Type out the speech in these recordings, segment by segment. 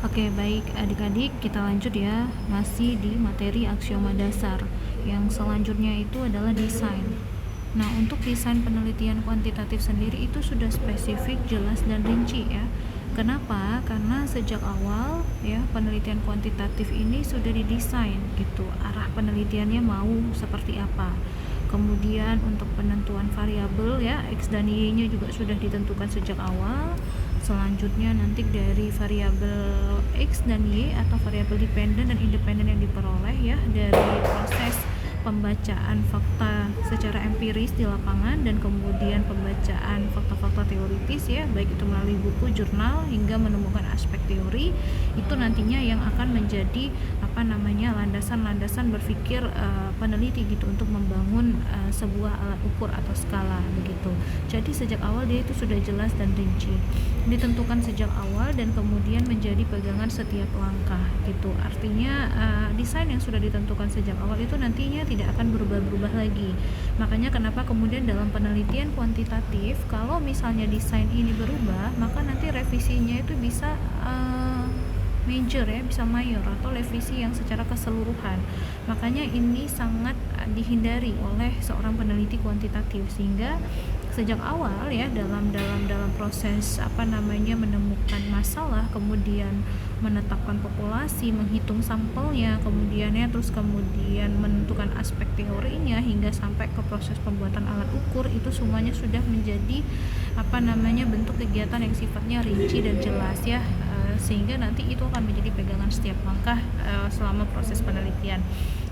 Oke, baik adik-adik, kita lanjut ya. Masih di materi aksioma dasar. Yang selanjutnya itu adalah desain. Nah, untuk desain penelitian kuantitatif sendiri itu sudah spesifik, jelas, dan rinci ya. Kenapa? Karena sejak awal ya penelitian kuantitatif ini sudah didesain gitu. Arah penelitiannya mau seperti apa. Kemudian untuk penentuan variabel ya X dan Y-nya juga sudah ditentukan sejak awal. Selanjutnya nanti dari variabel X dan Y atau variabel dependen dan independen yang diperoleh ya dari proses pembacaan fakta secara empiris di lapangan dan kemudian pembacaan fakta-fakta teoritis ya, baik itu melalui buku, jurnal hingga menemukan aspek teori, itu nantinya yang akan menjadi landasan-landasan berpikir peneliti gitu untuk membangun sebuah alat ukur atau skala begitu. Jadi sejak awal dia itu sudah jelas dan rinci, ditentukan sejak awal dan kemudian menjadi pegangan setiap langkah gitu. Artinya desain yang sudah ditentukan sejak awal itu nantinya tidak akan berubah-berubah lagi. Makanya kenapa kemudian dalam penelitian kuantitatif kalau misalnya desain ini berubah, maka nanti revisinya itu bisa major ya, bisa mayor atau revisi yang secara keseluruhan. Makanya ini sangat dihindari oleh seorang peneliti kuantitatif, sehingga sejak awal ya dalam proses menemukan masalah, kemudian menetapkan populasi, menghitung sampelnya, kemudian menentukan aspek teorinya hingga sampai ke proses pembuatan alat ukur, itu semuanya sudah menjadi bentuk kegiatan yang sifatnya rinci dan jelas ya, sehingga nanti itu akan menjadi pegangan setiap langkah selama proses penelitian.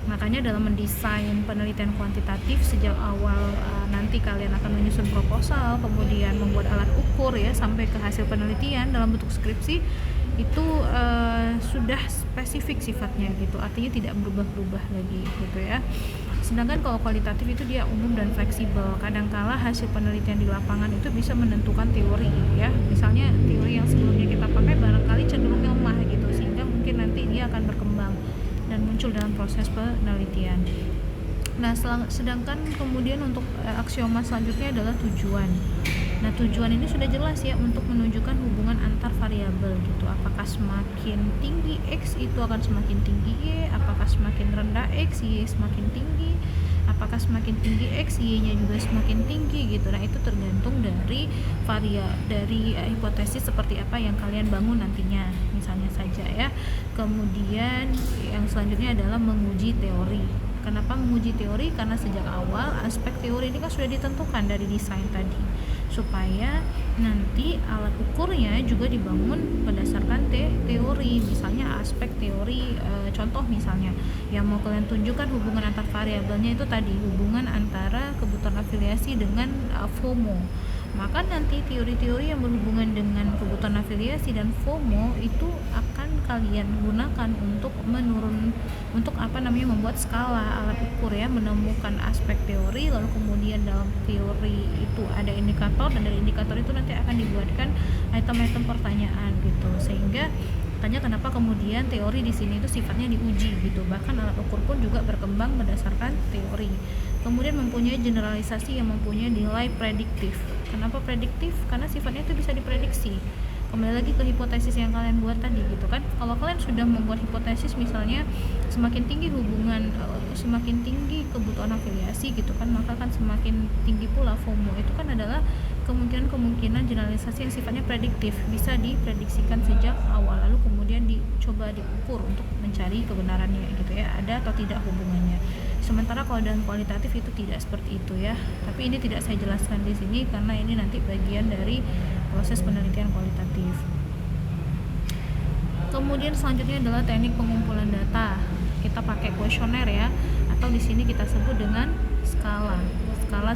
Makanya dalam mendesain penelitian kuantitatif sejak awal nanti kalian akan menyusun proposal, kemudian membuat alat ukur ya sampai ke hasil penelitian dalam bentuk skripsi, itu sudah spesifik sifatnya gitu, artinya tidak berubah-ubah lagi gitu ya. Sedangkan kalau kualitatif itu dia umum dan fleksibel. Kadangkala hasil penelitian di lapangan itu bisa menentukan teori ya. Misalnya teori yang sebelumnya kita pakai barangkali cenderung lemah gitu, sehingga mungkin nanti dia akan berkembang dan muncul dalam proses penelitian. Nah, sedangkan kemudian untuk aksioma selanjutnya adalah tujuan. Nah, tujuan ini sudah jelas ya untuk menunjukkan hubungan antar variabel gitu. Apakah semakin tinggi X itu akan semakin tinggi Y, apakah semakin rendah X, Y semakin tinggi, apakah semakin tinggi X, Y-nya juga semakin tinggi gitu. Nah, itu tergantung dari hipotesis seperti apa yang kalian bangun nantinya, misalnya saja ya. Kemudian yang selanjutnya adalah menguji teori. Kenapa menguji teori? Karena sejak awal aspek teori ini kan sudah ditentukan dari desain tadi, supaya nanti alat ukurnya juga dibangun berdasarkan teori. Misalnya aspek teori, contoh misalnya yang mau kalian tunjukkan hubungan antar variabelnya itu tadi, hubungan antara kebutuhan afiliasi dengan FOMO. Maka nanti teori-teori yang berhubungan dengan kebutuhan afiliasi dan FOMO itu akan kalian gunakan untuk membuat skala alat ukur ya, menemukan aspek teori, lalu kemudian dalam teori itu ada indikator, dan dari indikator itu nanti akan dibuatkan item-item pertanyaan gitu, sehingga makanya kenapa kemudian teori di sini itu sifatnya diuji gitu. Bahkan alat ukur pun juga berkembang berdasarkan teori. Kemudian mempunyai generalisasi yang mempunyai nilai prediktif. Kenapa prediktif? Karena sifatnya itu bisa diprediksi. Kembali lagi ke hipotesis yang kalian buat tadi gitu kan. Kalau kalian sudah membuat hipotesis misalnya semakin tinggi kebutuhan afiliasi gitu kan, maka kan semakin tinggi pula FOMO. Itu kan adalah kemungkinan generalisasi yang sifatnya prediktif, bisa diprediksikan sejak awal, lalu kemudian dicoba diukur untuk mencari kebenarannya gitu ya, ada atau tidak hubungannya. Sementara kalau dalam kualitatif itu tidak seperti itu ya, tapi ini tidak saya jelaskan di sini karena ini nanti bagian dari proses penelitian kualitatif. Kemudian selanjutnya adalah teknik pengumpulan data. Kita pakai kuesioner ya, atau di sini kita sebut dengan skala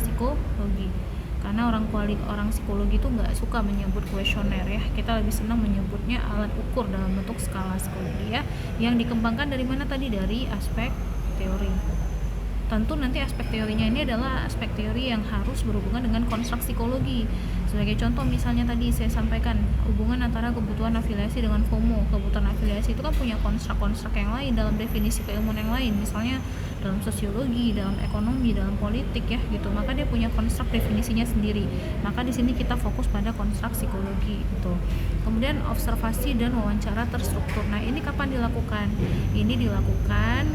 psikologi. Karena orang psikologi itu nggak suka menyebut kuesioner ya, kita lebih senang menyebutnya alat ukur dalam bentuk skala psikologi ya, yang dikembangkan dari mana tadi, dari aspek teori. Tentu nanti aspek teorinya ini adalah aspek teori yang harus berhubungan dengan konstruk psikologi. Sebagai contoh misalnya tadi saya sampaikan hubungan antara kebutuhan afiliasi dengan FOMO. Kebutuhan afiliasi itu kan punya konstruk-konstruk yang lain dalam definisi keilmuan yang lain, misalnya dalam sosiologi, dalam ekonomi, dalam politik ya gitu. Maka dia punya konstruk definisinya sendiri. Maka di sini kita fokus pada konstruk psikologi gitu. Kemudian observasi dan wawancara terstruktur. Nah, ini kapan dilakukan? Ini dilakukan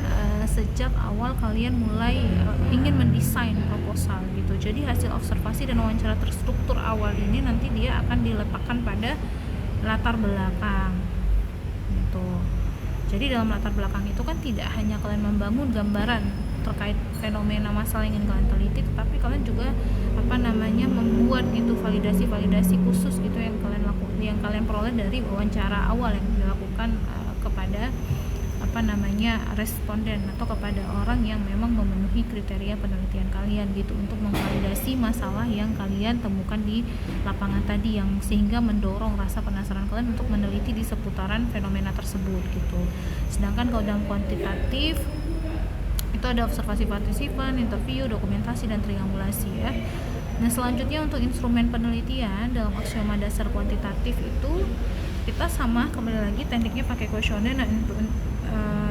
sejak awal kalian mulai ingin mendesain proposal gitu. Jadi hasil observasi dan wawancara terstruktur awal ini nanti dia akan diletakkan pada latar belakang gitu. Jadi dalam latar belakang itu kan tidak hanya kalian membangun gambaran terkait fenomena masalah yang ingin kalian teliti, tetapi kalian juga membuat gitu validasi khusus gitu yang kalian peroleh dari wawancara awal yang dilakukan kepada responden atau kepada orang yang memang memenuhi kriteria penelitian kalian gitu, untuk memvalidasi masalah yang kalian temukan di lapangan tadi, yang sehingga mendorong rasa penasaran kalian untuk meneliti di seputaran fenomena tersebut gitu. Sedangkan kalau dalam kuantitatif itu ada observasi partisipan, interview, dokumentasi, dan triangulasi ya. Nah, selanjutnya untuk instrumen penelitian dalam aksioma dasar kuantitatif itu kita sama, kembali lagi tekniknya pakai kuesioner. Nah,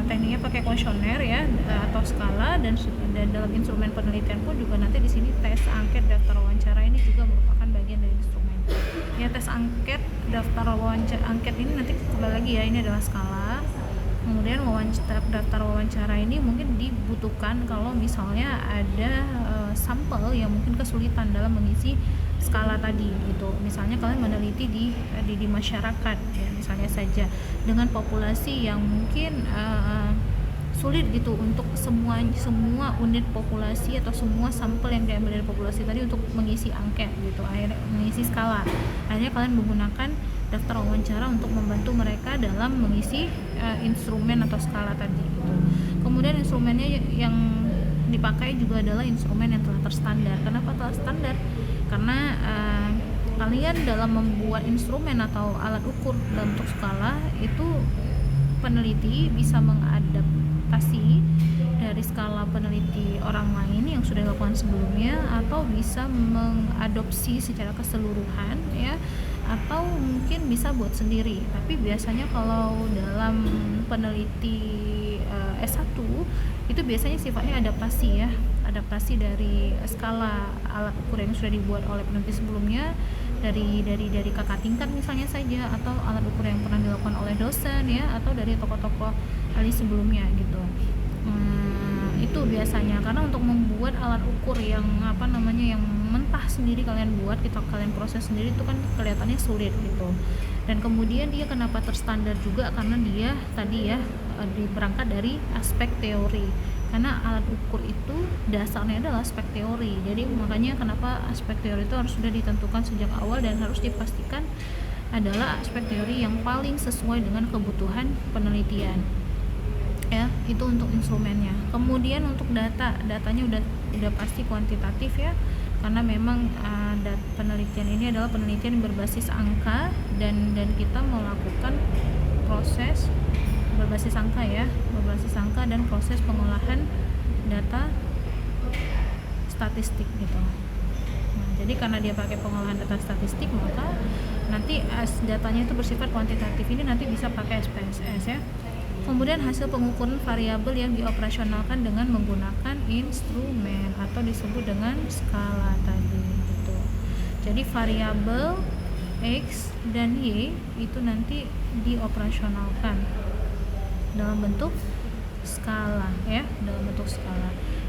tekniknya pakai kuesioner ya atau skala, dan dalam instrumen penelitian pun juga nanti di sini tes angket, daftar wawancara ini juga merupakan bagian dari instrumen. Ya, tes angket, daftar wawancara angket ini nanti kembali lagi ya, ini adalah skala. Kemudian daftar wawancara ini mungkin dibutuhkan kalau misalnya ada sampel yang mungkin kesulitan dalam mengisi skala tadi gitu. Misalnya kalian meneliti di masyarakat ya, misalnya saja dengan populasi yang mungkin sulit gitu untuk semua unit populasi atau semua sampel yang diambil dari populasi tadi untuk mengisi angket gitu, akhirnya mengisi skala. Akhirnya kalian menggunakan daftar wawancara untuk membantu mereka dalam mengisi instrumen atau skala tadi gitu. Kemudian instrumennya yang dipakai juga adalah instrumen yang telah terstandar. Kenapa telah standar? Karena kalian dalam membuat instrumen atau alat ukur dalam bentuk skala itu, peneliti bisa mengadaptasi dari skala peneliti orang lain yang sudah dilakukan sebelumnya, atau bisa mengadopsi secara keseluruhan ya, atau mungkin bisa buat sendiri. Tapi biasanya kalau dalam peneliti S1 itu biasanya sifatnya adaptasi dari skala alat ukur yang sudah dibuat oleh peneliti sebelumnya, dari kakak tingkat misalnya saja, atau alat ukur yang pernah dilakukan oleh dosen ya, atau dari tokoh-tokoh ahli sebelumnya gitu. Itu biasanya, karena untuk membuat alat ukur yang yang mentah sendiri kalian proses sendiri itu kan kelihatannya sulit gitu. Dan kemudian dia kenapa terstandar juga, karena dia tadi ya berangkat dari aspek teori, karena alat ukur itu dasarnya adalah aspek teori. Jadi makanya kenapa aspek teori itu harus sudah ditentukan sejak awal dan harus dipastikan adalah aspek teori yang paling sesuai dengan kebutuhan penelitian ya. Itu untuk instrumennya. Kemudian untuk datanya udah pasti kuantitatif ya, karena memang penelitian ini adalah penelitian yang berbasis angka, dan kita melakukan proses berbasis angka dan proses pengolahan data statistik gitu. Nah, jadi karena dia pakai pengolahan data statistik, maka nanti datanya itu bersifat kuantitatif. Ini nanti bisa pakai SPSS ya. Kemudian hasil pengukuran variabel yang dioperasionalkan dengan menggunakan instrumen atau disebut dengan skala tadi gitu. Jadi variabel X dan Y itu nanti dioperasionalkan dalam bentuk skala ya,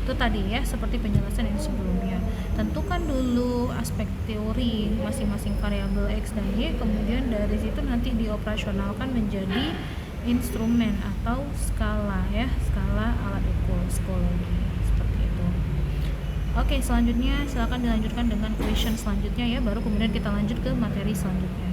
itu tadi ya, seperti penjelasan yang sebelumnya. Tentukan dulu aspek teori masing-masing variabel X dan Y, kemudian dari situ nanti dioperasionalkan menjadi instrumen atau skala ya, skala alat ukur psikologi seperti itu. Oke, selanjutnya silakan dilanjutkan dengan question selanjutnya ya, baru kemudian kita lanjut ke materi selanjutnya.